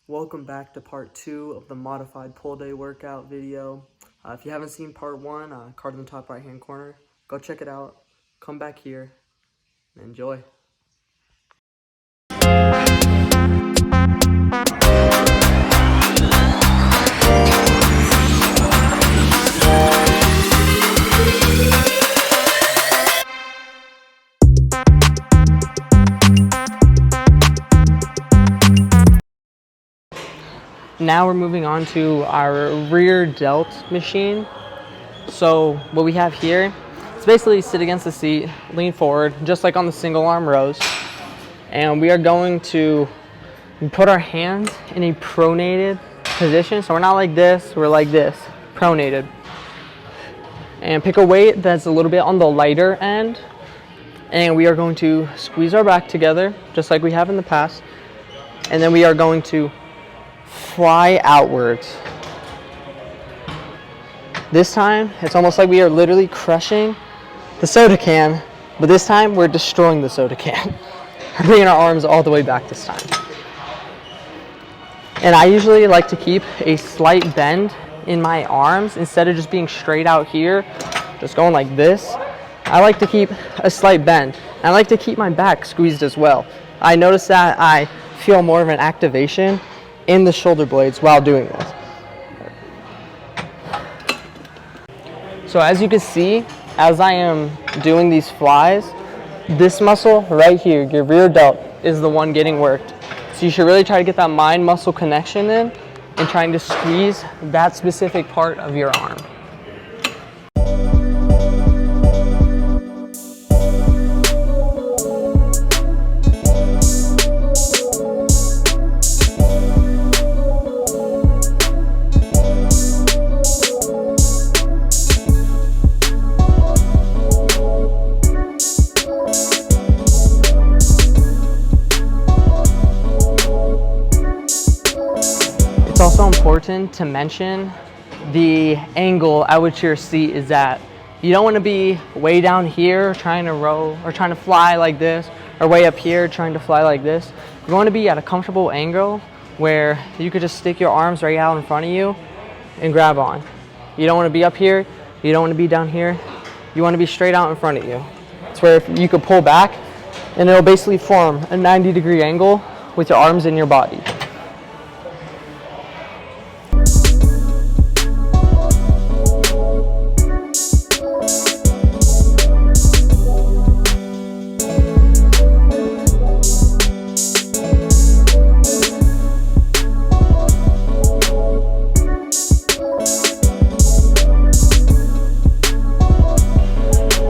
Welcome back to part 2 of the modified pull day workout video. If you haven't seen part 1, card in the top right hand corner, go check it out. Come back here and enjoy. Now we're moving on to our rear delt machine. So what we have here, it's basically sit against the seat, lean forward, just like on the single arm rows. And we are going to put our hands in a pronated position. So we're not like this, we're like this, pronated. And pick a weight that's a little bit on the lighter end. And we are going to squeeze our back together, just like we have in the past. And then we are going to fly outwards. This time, it's almost like we are literally crushing the soda can, but this time we're destroying the soda can. We're bringing our arms all the way back this time. And I usually like to keep a slight bend in my arms instead of just being straight out here, just going like this. I like to keep a slight bend. I like to keep my back squeezed as well. I notice that I feel more of an activation in the shoulder blades while doing this. So as you can see, as I am doing these flies, this muscle right here, your rear delt, is the one getting worked. So you should really try to get that mind muscle connection in and trying to squeeze that specific part of your arm. It's also important to mention the angle at which your seat is at. You don't want to be way down here trying to row or trying to fly like this, or way up here trying to fly like this. You want to be at a comfortable angle where you could just stick your arms right out in front of you and grab on. You don't want to be up here, you don't want to be down here, you want to be straight out in front of you. It's where you could pull back and it'll basically form a 90-degree angle with your arms and your body.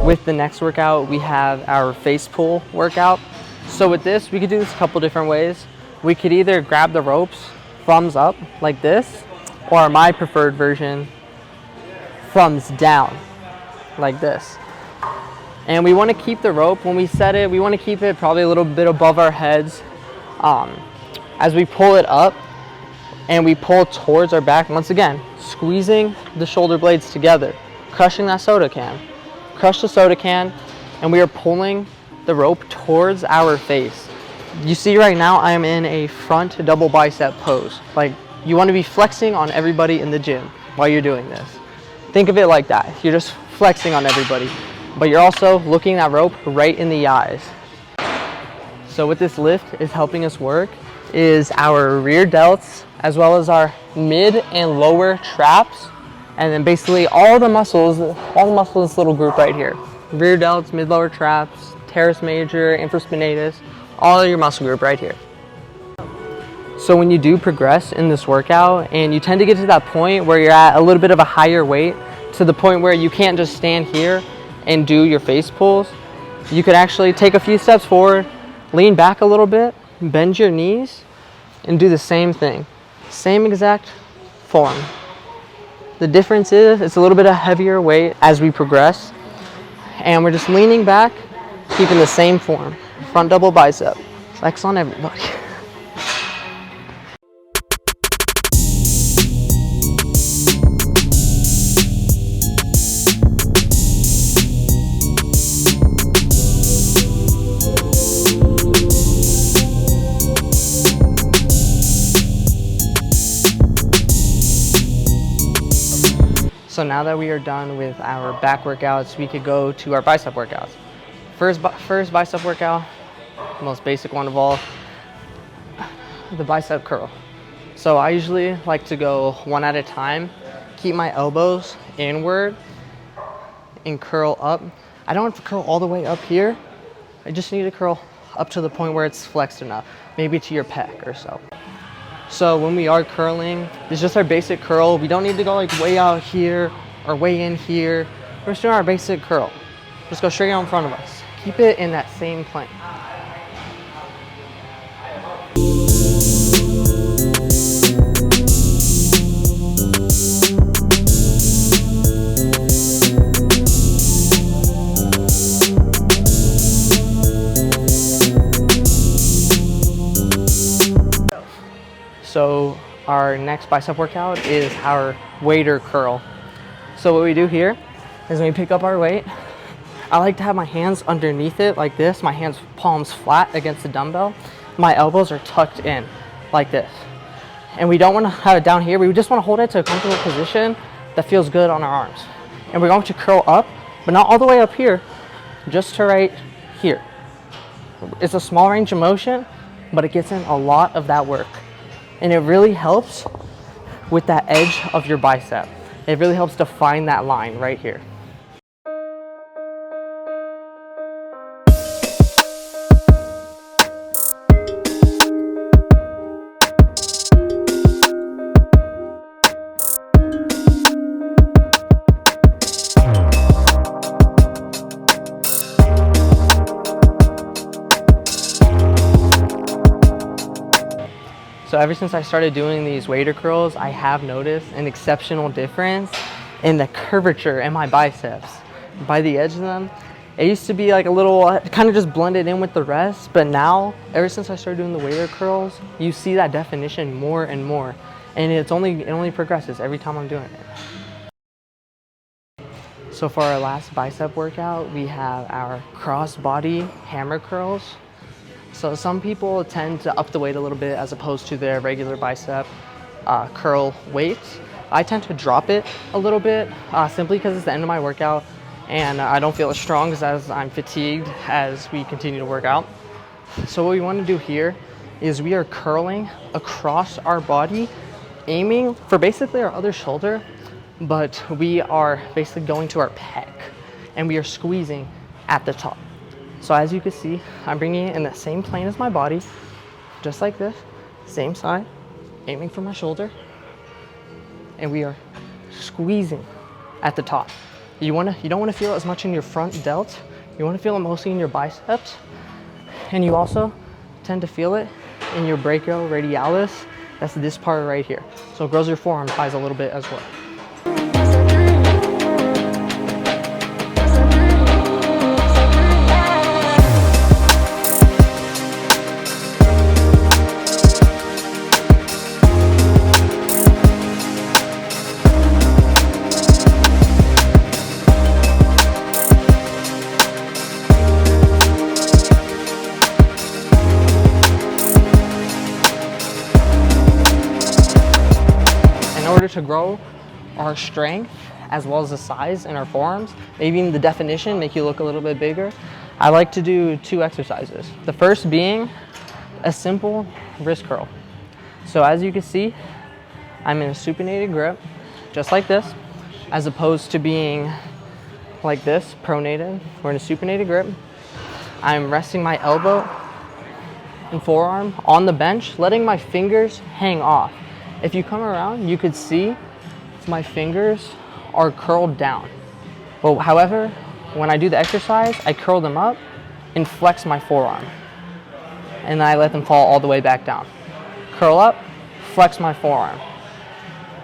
With the next workout, we have our face pull workout. So with this, we could do this a couple different ways. We could either grab the ropes, thumbs up like this, or my preferred version, thumbs down like this. And we want to keep the rope, when we set it, we want to keep it probably a little bit above our heads. As we pull it up and we pull towards our back, once again, squeezing the shoulder blades together, crushing that soda can. Crush the soda can, and we are pulling the rope towards our face. You see right now I am in a front double bicep pose. Like, you want to be flexing on everybody in the gym while you're doing this. Think of it like that. You're just flexing on everybody, but you're also looking that rope right in the eyes. So what this lift is helping us work is our rear delts, as well as our mid and lower traps. And then basically all the muscles in this little group right here. Rear delts, mid-lower traps, teres major, infraspinatus, all of your muscle group right here. So when you do progress in this workout and you tend to get to that point where you're at a little bit of a higher weight, to the point where you can't just stand here and do your face pulls, you could actually take a few steps forward, lean back a little bit, bend your knees, and do the same thing. Same exact form. The difference is it's a little bit of heavier weight as we progress, and we're just leaning back, keeping the same form. Front double bicep. Flex on everybody. So now that we are done with our back workouts, we could go to our bicep workouts. First bicep workout, most basic one of all, the bicep curl. So I usually like to go one at a time, keep my elbows inward and curl up. I don't have to curl all the way up here. I just need to curl up to the point where it's flexed enough, maybe to your pec or so. So when we are curling, it's just our basic curl. We don't need to go like way out here or way in here. We're just doing our basic curl. Just go straight out in front of us. Keep it in that same plane. So our next bicep workout is our waiter curl. So what we do here is when we pick up our weight, I like to have my hands underneath it like this, my hands palms flat against the dumbbell. My elbows are tucked in like this. And we don't want to have it down here, we just want to hold it to a comfortable position that feels good on our arms. And we're going to curl up, but not all the way up here, just to right here. It's a small range of motion, but it gets in a lot of that work. And it really helps with that edge of your bicep. It really helps define that line right here. So ever since I started doing these waiter curls, I have noticed an exceptional difference in the curvature in my biceps. By the edge of them, it used to be like a little, kind of just blended in with the rest, but now, ever since I started doing the waiter curls, you see that definition more and more. And it only progresses every time I'm doing it. So for our last bicep workout, we have our cross-body hammer curls. So some people tend to up the weight a little bit as opposed to their regular bicep curl weights. I tend to drop it a little bit simply because it's the end of my workout and I don't feel as strong as I'm fatigued as we continue to work out. So what we want to do here is we are curling across our body, aiming for basically our other shoulder, but we are basically going to our pec and we are squeezing at the top. So as you can see, I'm bringing it in the same plane as my body, just like this, same side, aiming for my shoulder, and we are squeezing at the top. You don't want to feel it as much in your front delt. You want to feel it mostly in your biceps, and you also tend to feel it in your brachioradialis. That's this part right here. So it grows your forearm thighs a little bit as well. In order to grow our strength as well as the size in our forearms, maybe even the definition, make you look a little bit bigger, I like to do 2 exercises. The first being a simple wrist curl. So as you can see, I'm in a supinated grip, just like this, as opposed to being like this, pronated. We're in a supinated grip. I'm resting my elbow and forearm on the bench, letting my fingers hang off. If you come around, you could see my fingers are curled down. But however, when I do the exercise, I curl them up and flex my forearm. And then I let them fall all the way back down. Curl up, flex my forearm.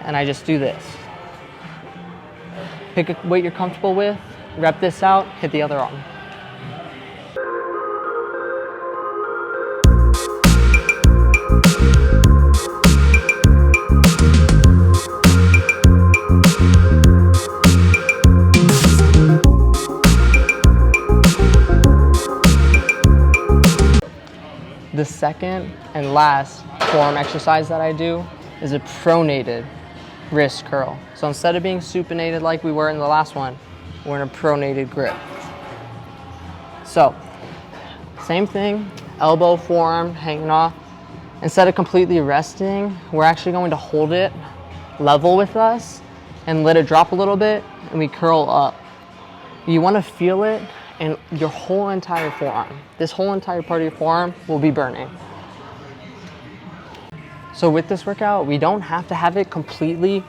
And I just do this. Pick a weight you're comfortable with, rep this out, hit the other arm. The second and last forearm exercise that I do is a pronated wrist curl. So instead of being supinated like we were in the last one, we're in a pronated grip. So same thing, elbow, forearm hanging off. Instead of completely resting, we're actually going to hold it level with us and let it drop a little bit, and we curl up. You want to feel it in your whole entire forearm. This whole entire part of your forearm will be burning. So with this workout, we don't have to have it completely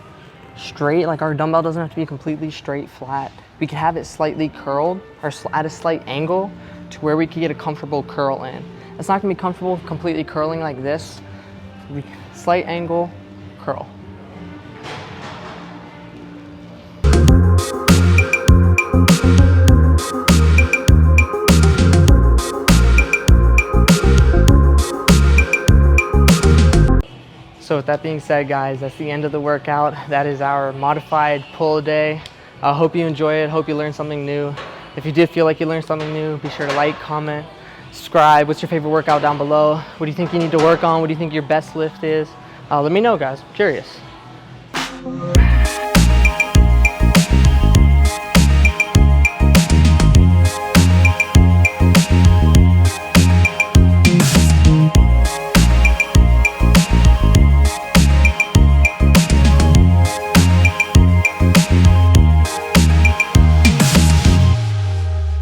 straight, like our dumbbell doesn't have to be completely straight, flat. We can have it slightly curled or at a slight angle to where we can get a comfortable curl in. It's not gonna be comfortable completely curling like this. Slight angle, curl. So with that being said, guys, that's the end of the workout. That is our modified pull-a-day. I hope you enjoy it. Hope you learned something new. If you did feel like you learned something new, be sure to like, comment, subscribe. What's your favorite workout down below? What do you think you need to work on? What do you think your best lift is? Let me know, guys. I'm curious.